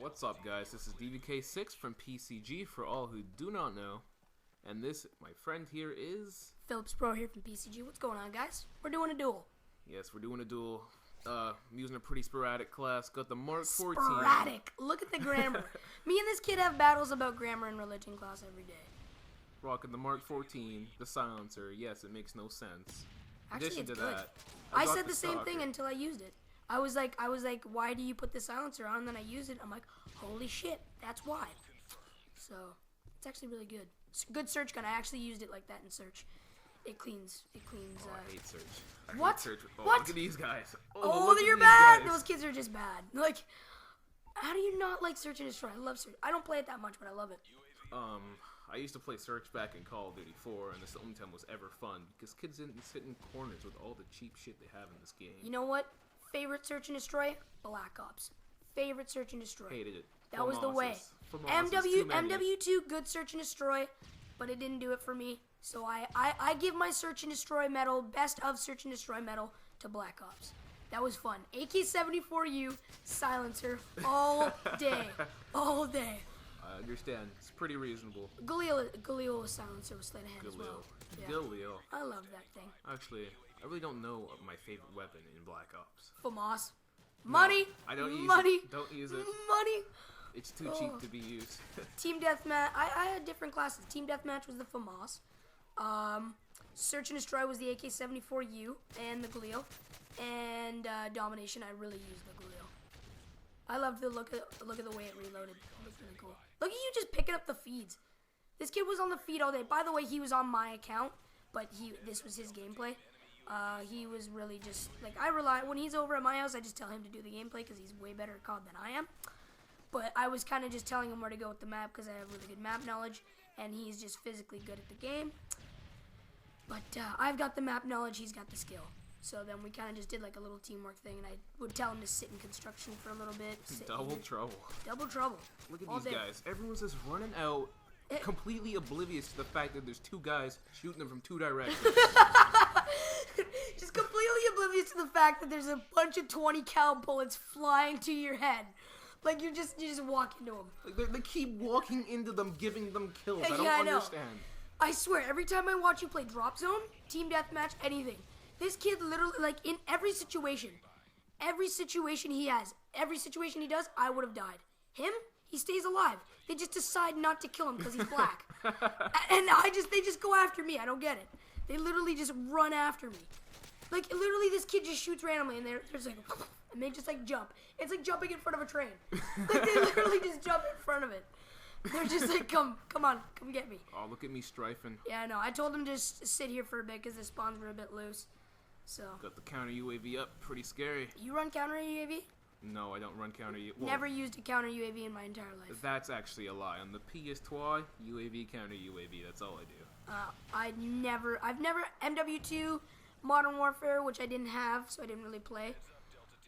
What's up, guys? This is DvK6 from PCG for all who do not know. And this, my friend here is... Phillips Pro here from PCG. What's going on, guys? We're doing a duel. Yes, we're doing a duel. I'm using a pretty sporadic class. Got the Mark 14. Sporadic. Look at the grammar. Me and this kid have battles about grammar in religion class every day. Rocking the Mark 14, the silencer. Yes, it makes no sense. Actually, it's good. That, I said the same thing until I used it. I was like, why do you put the silencer on? And then I used it. I'm like, holy shit, that's why. So it's actually really good. Good search gun. I actually used it like that in search. It cleans. Oh, I hate search. What? Hate search. Oh, what? Look at these guys. Oh, you're bad. Those kids are just bad. Like, how do you not like search and destroy? I love search. I don't play it that much, but I love it. I used to play search back in Call of Duty 4, and this only time was ever fun because kids didn't sit in corners with all the cheap shit they have in this game. You know what? Favorite search and destroy? Black Ops. Favorite search and destroy. Hated it. That was the way. MW2, good search and destroy, but it didn't do it for me. So I give my search and destroy medal, best of search and destroy medal, to Black Ops. That was fun. AK-74U, silencer, all day. All day. I understand. It's pretty reasonable. Galil silencer with sleight of hand as well. Yeah. Galil. I love that thing. Actually, I really don't know my favorite weapon in Black Ops. FAMAS. Money. No, I don't use money. it. Don't use it. Money. It's too cheap to be used. Team Deathmatch. I had different classes. Team Deathmatch was the FAMAS. Search and Destroy was the AK-74U and the Galil. And Domination, I really used the Galil. I love the look at the way it reloaded. It looked really cool. Look at you just picking up the feeds. This kid was on the feed all day. By the way, he was on my account, but this was his gameplay. He was really just like when he's over at my house, I just tell him to do the gameplay because he's way better at COD than I am. But I was kind of just telling him where to go with the map because I have really good map knowledge, and he's just physically good at the game. But I've got the map knowledge, he's got the skill. So then we kind of just did like a little teamwork thing, and I would tell him to sit in construction for a little bit. Double trouble. Double trouble. Look at these guys. Everyone's just running out, completely oblivious to the fact that there's two guys shooting them from two directions. Just completely oblivious to the fact that there's a bunch of 20 cal bullets flying to your head. Like you just walk into them. Like they keep walking into them, giving them kills. I don't understand. I swear, every time I watch you play Drop Zone, Team Deathmatch, anything, this kid literally, like in every situation he has, every situation he does, I would have died. Him, he stays alive. They just decide not to kill him because he's black. And they just go after me. I don't get it. They literally just run after me. Like, literally, this kid just shoots randomly, and they're just like, and they just, like, jump. It's like jumping in front of a train. Like, they literally just jump in front of it. They're just like, come on, come get me. Oh, look at me strafing. Yeah, I know. I told them to just sit here for a bit because the spawns were a bit loose. So. Got the counter UAV up. Pretty scary. You run counter UAV? No, I don't run counter UAV. Never used a counter UAV in my entire life. That's actually a lie. On the PS2, UAV, counter UAV. That's all I do. I've never MW2, Modern Warfare, which I didn't have, so I didn't really play.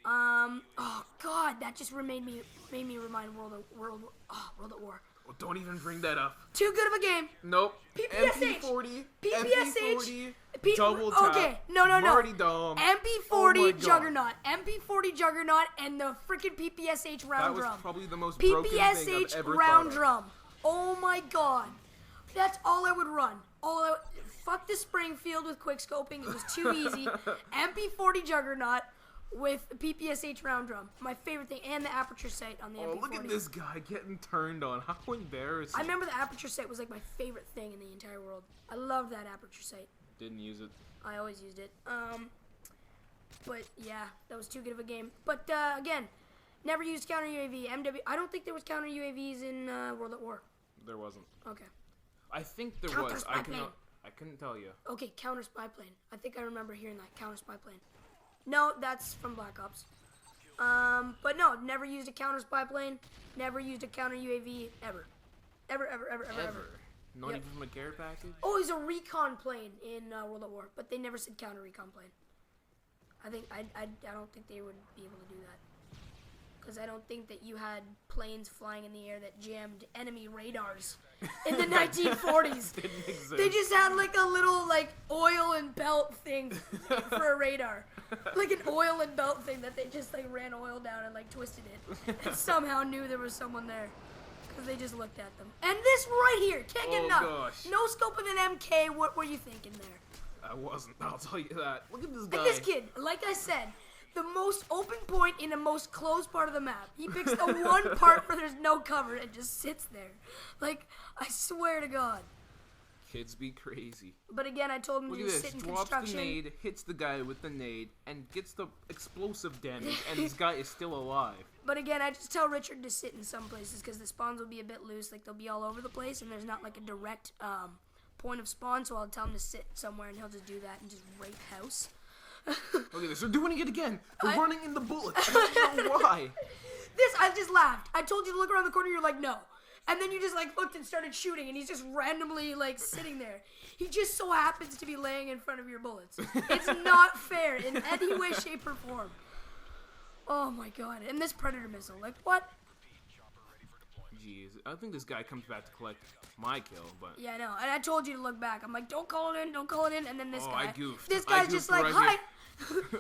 Oh God, that just made me remind World at War. Well, don't even bring that up. Too good of a game. Nope. PPSH. MP40. PPSH. Double tap. Okay, no. Marty Dome. MP40 Juggernaut. MP40 Juggernaut and the freaking PPSH round drum. That was probably the most broken thing I've ever round thought of. drum. Oh my God. That's all I would run. Fuck the Springfield with quickscoping. It was too easy. MP40 Juggernaut with PPSH round drum. My favorite thing. And the aperture sight on the MP40. Oh, look at this guy getting turned on. How embarrassing. I remember the aperture sight was like my favorite thing in the entire world. I love that aperture sight. Didn't use it. I always used it. But yeah, that was too good of a game. But again, never used counter UAV. I don't think there was counter UAVs in World at War. There wasn't. Okay. I think there was. I couldn't tell you. Okay, counter spy plane. I think I remember hearing that counter spy plane. No, that's from Black Ops. But no, never used a counter spy plane. Never used a counter UAV ever. Ever. Not even from a care package? Oh, he's a recon plane in World at War, but they never said counter recon plane. I don't think they would be able to do that. because I don't think that you had planes flying in the air that jammed enemy radars in the 1940s. Didn't exist. They just had like a little like oil and belt thing for a radar. Like an oil and belt thing that they just like ran oil down and like twisted it. And somehow knew there was someone there. Because they just looked at them. And this right here, can't get enough. Gosh. No scope with an MK, what were you thinking there? I wasn't, I'll tell you that. Look at this guy. And this kid, like I said, the most open point in the most closed part of the map. He picks the one part where there's no cover and just sits there. Like, I swear to God. Kids be crazy. But again, I told him Look to at just this. sit in Drops construction. the nade, hits the guy with the nade, and gets the explosive damage, and this guy is still alive. But again, I just tell Richard to sit in some places because the spawns will be a bit loose. Like, they'll be all over the place, and there's not like a direct point of spawn. So I'll tell him to sit somewhere, and he'll just do that and just rape house. Look at this. They're doing it again. They're running in the bullets. I don't know why. I just laughed. I told you to look around the corner. You're like, no. And then you just like looked and started shooting, and he's just randomly like sitting there. He just so happens to be laying in front of your bullets. It's not fair in any way, shape, or form. Oh my God! And this predator missile, like what? Jeez, I think this guy comes back to collect my kill, but Yeah, I know. And I told you to look back. I'm like, don't call it in, don't call it in. And then this guy, I goofed. this I guy's just goofed like, right hi.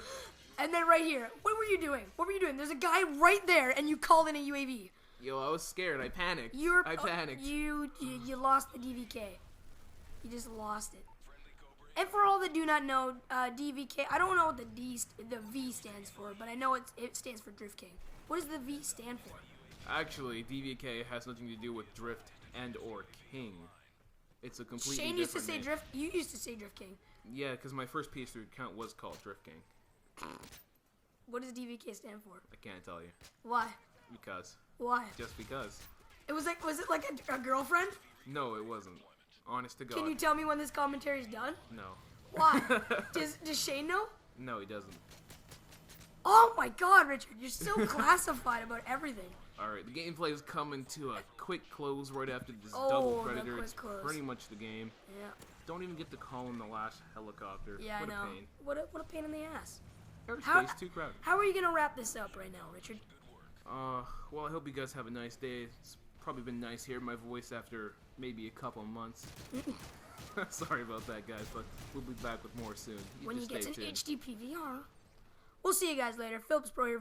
And then right here, what were you doing? What were you doing? There's a guy right there, and you called in a UAV. Yo, I was scared. I panicked. I panicked. You lost the DvK. You just lost it. And for all that do not know, DvK, I don't know what the V stands for, but I know it stands for Drift King. What does the V stand for? Actually, DvK has nothing to do with Drift and or King. It's a completely Shane used to different say name. Drift. You used to say Drift King. Yeah, because my first PS3 account was called Drift King. What does DvK stand for? I can't tell you. Why? Because. Why? Just because. Was it like a girlfriend? No, it wasn't. Honest to God. Can you tell me when this commentary is done? No. Why? Does Shane know? No, he doesn't. Oh my God, Richard, you're so classified about everything. Alright, the gameplay is coming to a quick close right after this Oh, double the predator. quick It's close. pretty much the game. Yeah. Don't even get to call in the last helicopter. Yeah, what I know. a pain. What a pain in the ass. Airspace too crowded. How are you gonna wrap this up right now, Richard? Well, I hope you guys have a nice day. It's probably been nice hearing my voice after maybe a couple months. Sorry about that, guys, but we'll be back with more soon. When you just get stay an tuned. HD PVR. We'll see you guys later. Phillips Pro here.